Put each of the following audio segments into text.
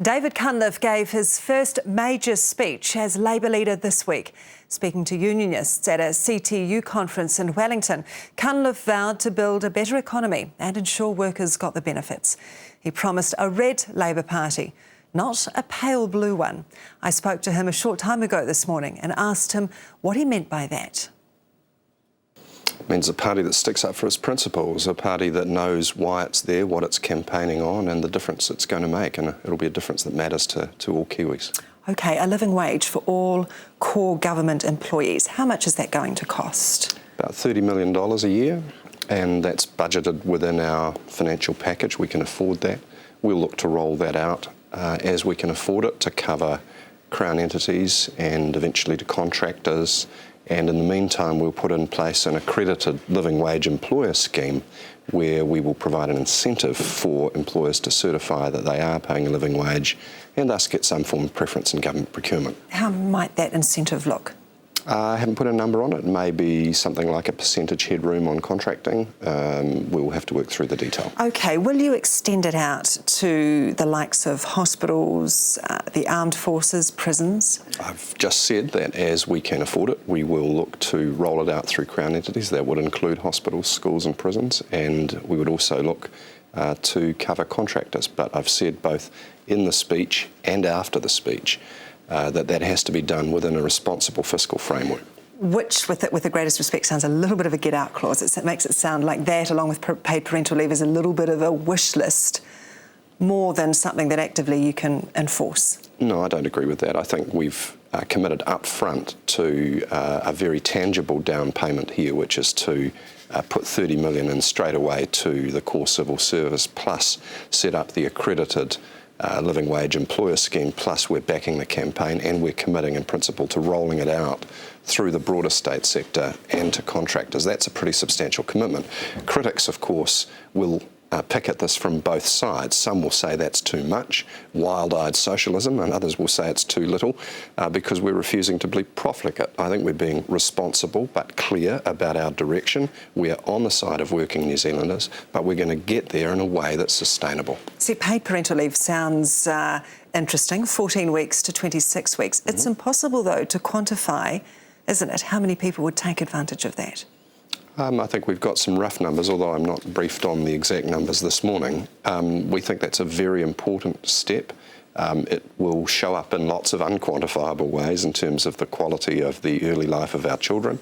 David Cunliffe gave his first major speech as Labour leader this week. Speaking to unionists at a CTU conference in Wellington, Cunliffe vowed to build a better economy and ensure workers got the benefits. He promised a red Labour Party, not a pale blue one. I spoke to him a short time ago this morning and asked him what he meant by that. It means a party that sticks up for its principles, a party that knows why it's there, what it's campaigning on and the difference it's going to make, and it'll be a difference that matters to all Kiwis. OK, a living wage for all core government employees. How much is that going to cost? About $30 million a year, and that's budgeted within our financial package. We can afford that. We'll look to roll that out as we can afford it to cover Crown entities and eventually to contractors. And in the meantime, we'll put in place an accredited living wage employer scheme where we will provide an incentive for employers to certify that they are paying a living wage and thus get some form of preference in government procurement. How might that incentive look? I haven't put a number on it. It may be something like a percentage headroom on contracting. We'll have to work through the detail. OK, will you extend it out to the likes of hospitals, the armed forces, prisons? I've just said that as we can afford it, we will look to roll it out through Crown entities. That would include hospitals, schools and prisons, and we would also look to cover contractors. But I've said both in the speech and after the speech that has to be done within a responsible fiscal framework. Which, with the greatest respect, sounds a little bit of a get-out clause. It makes it sound like that, along with paid parental leave, is a little bit of a wish list, more than something that actively you can enforce. No, I don't agree with that. I think we've committed up front to a very tangible down payment here, which is to put $30 million in straight away to the core civil service, plus set up the accredited living wage employer scheme, plus we're backing the campaign and we're committing in principle to rolling it out through the broader state sector and to contractors. That's a pretty substantial commitment. Critics, of course, will pick at this from both sides. Some will say that's too much, wild-eyed socialism, and others will say it's too little because we're refusing to be profligate. I think we're being responsible but clear about our direction. We're on the side of working New Zealanders, but we're going to get there in a way that's sustainable. See, paid parental leave sounds interesting, 14 weeks to 26 weeks. Mm-hmm. It's impossible, though, to quantify, isn't it, how many people would take advantage of that? I think we've got some rough numbers, although I'm not briefed on the exact numbers this morning. We think that's a very important step. It will show up in lots of unquantifiable ways in terms of the quality of the early life of our children,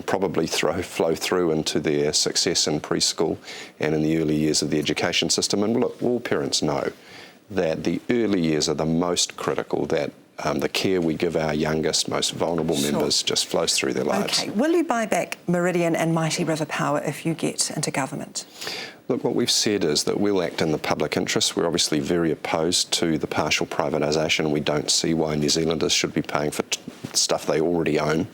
probably flow through into their success in preschool and in the early years of the education system. And look, all parents know that the early years are the most critical, that the care we give our youngest, most vulnerable members just flows through their lives. OK. Will you buy back Meridian and Mighty River Power if you get into government? Look, what we've said is that we'll act in the public interest. We're obviously very opposed to the partial privatisation. We don't see why New Zealanders should be paying for stuff they already own.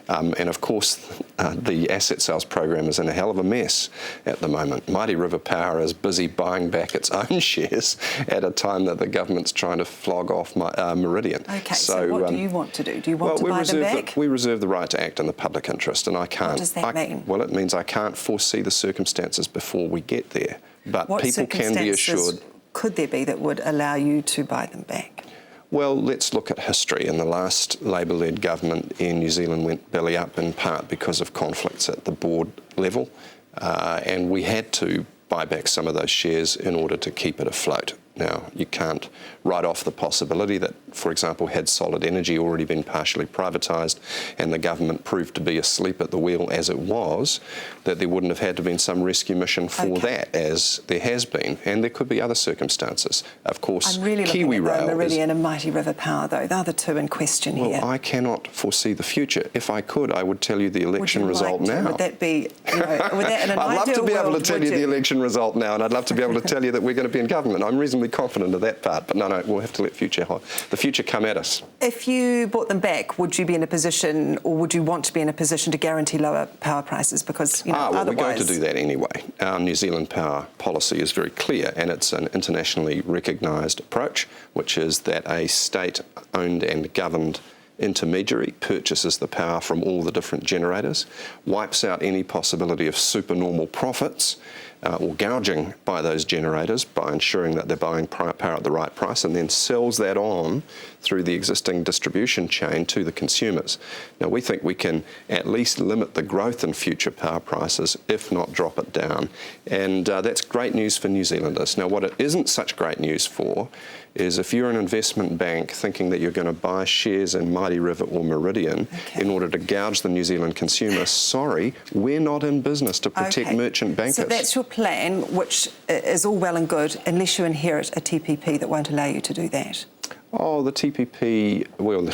And of course, the asset sales program is in a hell of a mess at the moment. Mighty River Power is busy buying back its own shares at a time that the government's trying to flog off Meridian. OK, so what do you want to do? Do you want to buy them back? We reserve the right to act in the public interest, and I can't... What does that mean? Well, it means I can't foresee the circumstances before we get there. But people can be assured... could there be that would allow you to buy them back? Well, let's look at history. And the last Labour-led government in New Zealand went belly up in part because of conflicts at the board level. And we had to buy back some of those shares in order to keep it afloat. Now, you can't write off the possibility that, for example, had Solid Energy already been partially privatised and the government proved to be asleep at the wheel as it was, that there wouldn't have had to been some rescue mission for that, as there has been. And there could be other circumstances. Of course, I'm really Kiwi looking at Rail Meridian and Mighty River Power, though. They're the two in question here. Well, I cannot foresee the future. If I could, I would tell you the election result now. Would that be, would that in an I'd love to be able to tell you the election result now, and I'd love to be able to tell you that we're going to be in government. I'm reasonably confident of that part, but no, we'll have to let the future come at us. If you bought them back, would you be in a position, or would you want to be in a position to guarantee lower power prices? Because, otherwise... we're going to do that anyway. Our New Zealand power policy is very clear, and it's an internationally recognised approach, which is that a state-owned and governed intermediary purchases the power from all the different generators, wipes out any possibility of supernormal profits, or gouging by those generators by ensuring that they're buying power at the right price, and then sells that on through the existing distribution chain to the consumers. Now, we think we can at least limit the growth in future power prices, if not drop it down. And that's great news for New Zealanders. Now, what it isn't such great news for is if you're an investment bank thinking that you're going to buy shares in Mighty River or Meridian in order to gouge the New Zealand consumer, sorry, we're not in business to protect merchant bankers. So that's your plan, which is all well and good, unless you inherit a TPP that won't allow you to do that. Oh, the TPP, well,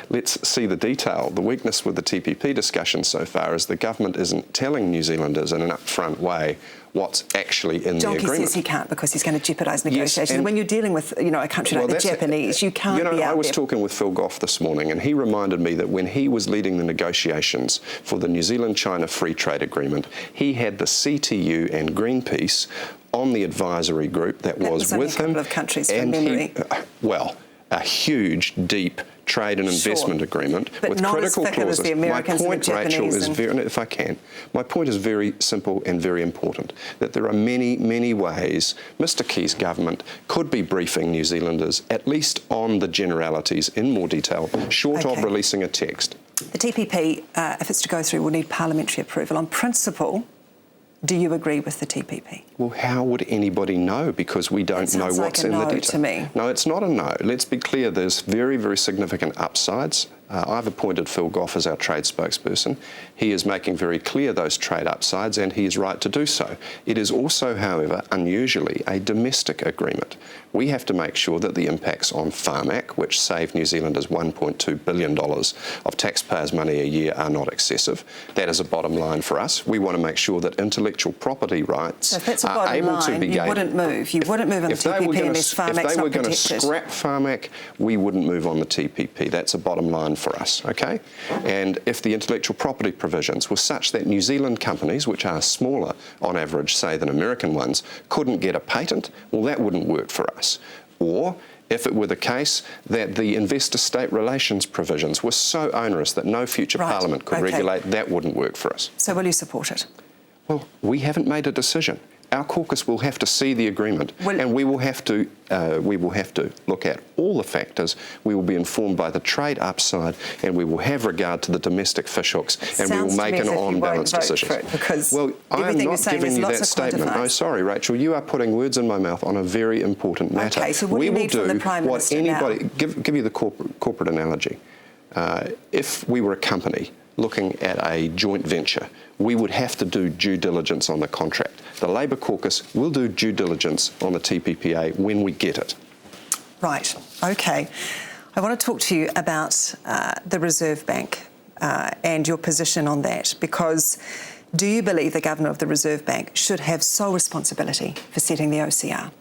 let's see the detail. The weakness with the TPP discussion so far is the government isn't telling New Zealanders in an upfront way what's actually in the agreement. Donkey says he can't because he's going to jeopardise negotiations. And when you're dealing with, a country like the Japanese, you can't be out I was talking with Phil Goff this morning, and he reminded me that when he was leading the negotiations for the New Zealand-China Free Trade Agreement, he had the CTU and Greenpeace on the advisory group that was with him. A couple of countries from memory. A huge, deep trade and investment agreement with critical clauses. My point, Rachel, is very, if I can, my point is very simple and very important, that there are many, many ways Mr Key's government could be briefing New Zealanders, at least on the generalities in more detail, short of releasing a text. The TPP, if it's to go through, will need parliamentary approval. On principle, do you agree with the TPP? Well, how would anybody know? Because we don't know what's in the detail. To me. No, it's not a no. Let's be clear, there's very, very significant upsides. I've appointed Phil Goff as our trade spokesperson. He is making very clear those trade upsides, and he is right to do so. It is also, however, unusually a domestic agreement. We have to make sure that the impacts on Farmac, which save New Zealanders $1.2 billion of taxpayers' money a year, are not excessive. That is a bottom line for us. We want to make sure that intellectual property rights are able to be gained. You wouldn't move. You wouldn't move on the TPP unless Farmac's not protected. If they were going to scrap Farmac, we wouldn't move on the TPP. That's a bottom line for us, okay? And if the intellectual property provisions were such that New Zealand companies, which are smaller on average, say, than American ones, couldn't get a patent, well, that wouldn't work for us. Or if it were the case that the investor-state relations provisions were so onerous that no future parliament could regulate, that wouldn't work for us. So will you support it? Well, we haven't made a decision. Our caucus will have to see the agreement, and we will have to look at all the factors. We will be informed by the trade upside, and we will have regard to the domestic fishhooks, and we will make an on-balance decision. Well, I am not giving you that statement. No, sorry, Rachel, you are putting words in my mouth on a very important matter. Okay, so what do you need from the Prime Minister now? Give you the corporate analogy. If we were a company looking at a joint venture, we would have to do due diligence on the contract. The Labour caucus will do due diligence on the TPPA when we get it. Right, okay. I want to talk to you about the Reserve Bank and your position on that, because do you believe the Governor of the Reserve Bank should have sole responsibility for setting the OCR?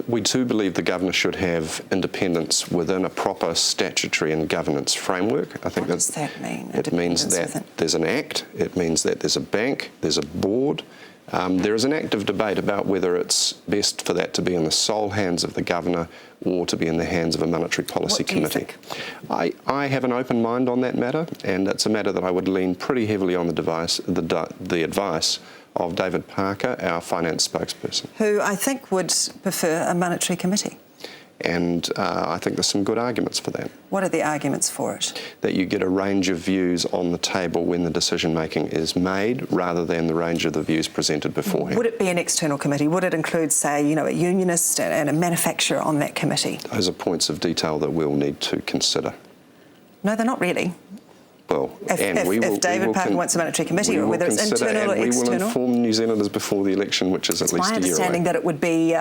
We do believe the Governor should have independence within a proper statutory and governance framework. I think what does that mean? It means that there's an Act, it means that there's a bank, there's a board. There is an active debate about whether it's best for that to be in the sole hands of the Governor or to be in the hands of a monetary policy committee. I have an open mind on that matter, and it's a matter that I would lean pretty heavily on the advice of David Parker, our finance spokesperson. Who I think would prefer a monetary committee. And I think there's some good arguments for that. What are the arguments for it? That you get a range of views on the table when the decision-making is made, rather than the range of the views presented beforehand. Would it be an external committee? Would it include, say, a unionist and a manufacturer on that committee? Those are points of detail that we'll need to consider. No, they're not really. Well, if David Parker wants a monetary committee, or whether it's internal or external. We will inform New Zealanders before the election, which is at least a year away. It's my understanding that it would be,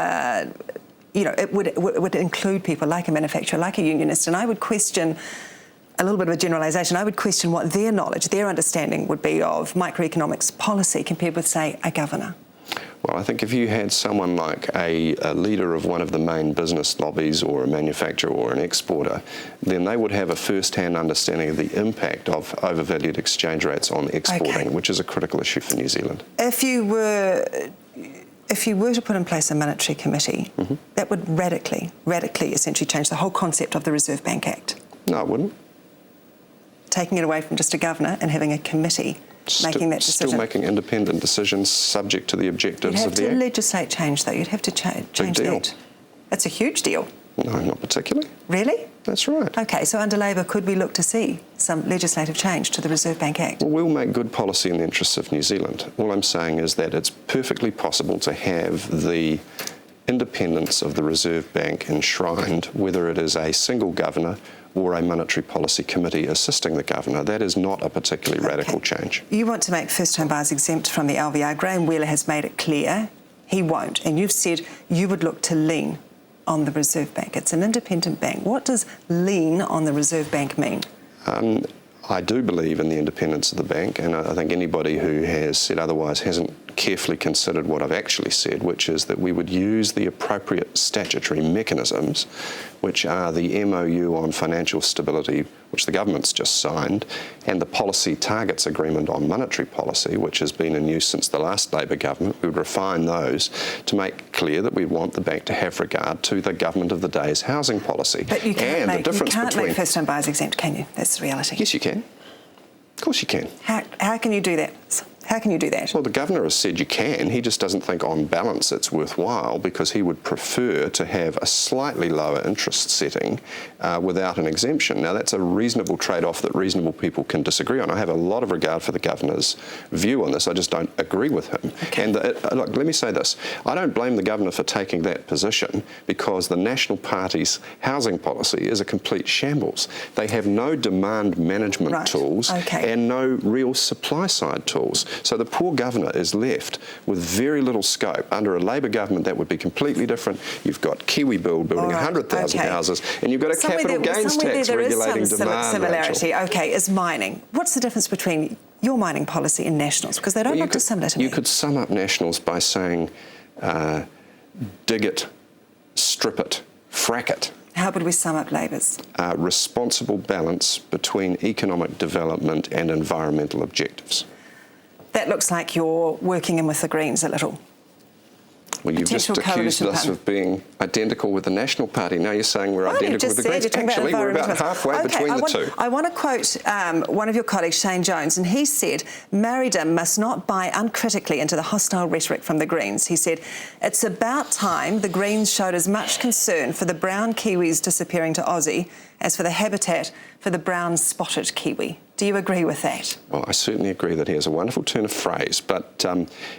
it would include people like a manufacturer, like a unionist, and I would question, a little bit of a generalisation, I would question what their knowledge, their understanding would be of microeconomics policy compared with, say, a governor. Well, I think if you had someone like a leader of one of the main business lobbies, or a manufacturer or an exporter, then they would have a first-hand understanding of the impact of overvalued exchange rates on exporting, which is a critical issue for New Zealand. If you were to put in place a monetary committee, that would radically essentially change the whole concept of the Reserve Bank Act. No, it wouldn't. Taking it away from just a governor and having a committee making that decision? Still making independent decisions subject to the objectives of the You'd have Act. to legislate change, though. You'd have to change deal. that. It's a huge deal. No, not particularly. Really? That's right. OK, so under Labor, could we look to see some legislative change to the Reserve Bank Act? Well, we'll make good policy in the interests of New Zealand. All I'm saying is that it's perfectly possible to have the independence of the Reserve Bank enshrined, whether it is a single governor or a monetary policy committee assisting the governor. That is not a particularly radical change. You want to make first-home buyers exempt from the LVR. Graham Wheeler has made it clear he won't, and you've said you would look to lean on the Reserve Bank. It's an independent bank. What does lean on the Reserve Bank mean? I do believe in the independence of the bank, and I think anybody who has said otherwise hasn't carefully considered what I've actually said, which is that we would use the appropriate statutory mechanisms, which are the MOU on financial stability, which the government's just signed, and the policy targets agreement on monetary policy, which has been in use since the last Labor government. We would refine those to make clear that we want the bank to have regard to the government of the day's housing policy. But you can't make first-home buyers exempt, can you? That's the reality. Yes, you can. Of course you can. How can you do that? How can you do that? Well, the governor has said you can. He just doesn't think on balance it's worthwhile because he would prefer to have a slightly lower interest setting without an exemption. Now, that's a reasonable trade-off that reasonable people can disagree on. I have a lot of regard for the governor's view on this. I just don't agree with him. Okay. And look, let me say this. I don't blame the governor for taking that position because the National Party's housing policy is a complete shambles. They have no demand management tools and no real supply-side tools. So the poor governor is left with very little scope. Under a Labor government, that would be completely different. You've got Kiwi building 100,000 houses, and you've got a capital gains tax regulating demand. Similarity, OK, is mining. What's the difference between your mining policy and Nationals? Because they don't look dissimilar to me. You could sum up Nationals by saying, dig it, strip it, frack it. How would we sum up Labor's? Responsible balance between economic development and environmental objectives. That looks like you're working in with the Greens a little. Well, you've just accused us of being identical with the National Party. Now you're saying we're identical with the Greens. Actually, we're about halfway between the two. I want to quote one of your colleagues, Shane Jones, and he said, Marriedom must not buy uncritically into the hostile rhetoric from the Greens. He said, it's about time the Greens showed as much concern for the brown Kiwis disappearing to Aussie as for the habitat for the brown spotted Kiwi. Do you agree with that? Well, I certainly agree that he has a wonderful turn of phrase, but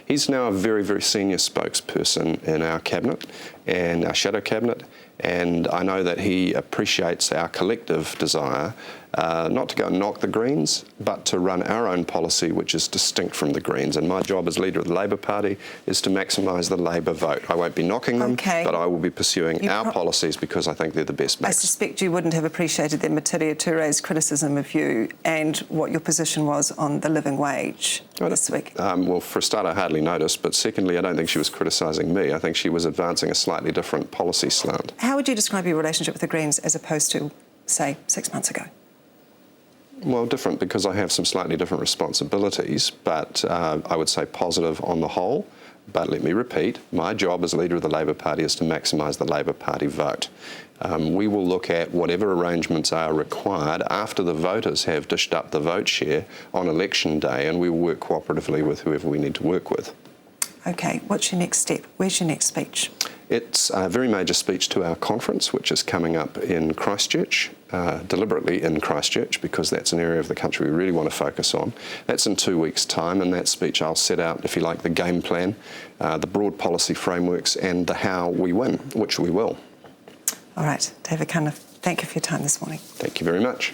he's now a very, very senior spokesperson in our cabinet and our shadow cabinet, and I know that he appreciates our collective desire not to go and knock the Greens, but to run our own policy, which is distinct from the Greens. And my job as leader of the Labor Party is to maximise the Labor vote. I won't be knocking them, but I will be pursuing our policies because I think they're the best mix. I suspect you wouldn't have appreciated then Matiria Ture's criticism of you and what your position was on the living wage this week. Well, for a start, I hardly noticed, but secondly, I don't think she was criticising me. I think she was advancing a slightly different policy slant. How would you describe your relationship with the Greens as opposed to, say, 6 months ago? Well, different because I have some slightly different responsibilities, but I would say positive on the whole. But let me repeat, my job as leader of the Labor Party is to maximise the Labor Party vote. We will look at whatever arrangements are required after the voters have dished up the vote share on election day, and we will work cooperatively with whoever we need to work with. OK, what's your next step? Where's your next speech? It's a very major speech to our conference, which is coming up in Christchurch, deliberately in Christchurch, because that's an area of the country we really want to focus on. That's in 2 weeks' time. In that speech, I'll set out, if you like, the game plan, the broad policy frameworks, and the how we win, which we will. All right, David Cunliffe, thank you for your time this morning. Thank you very much.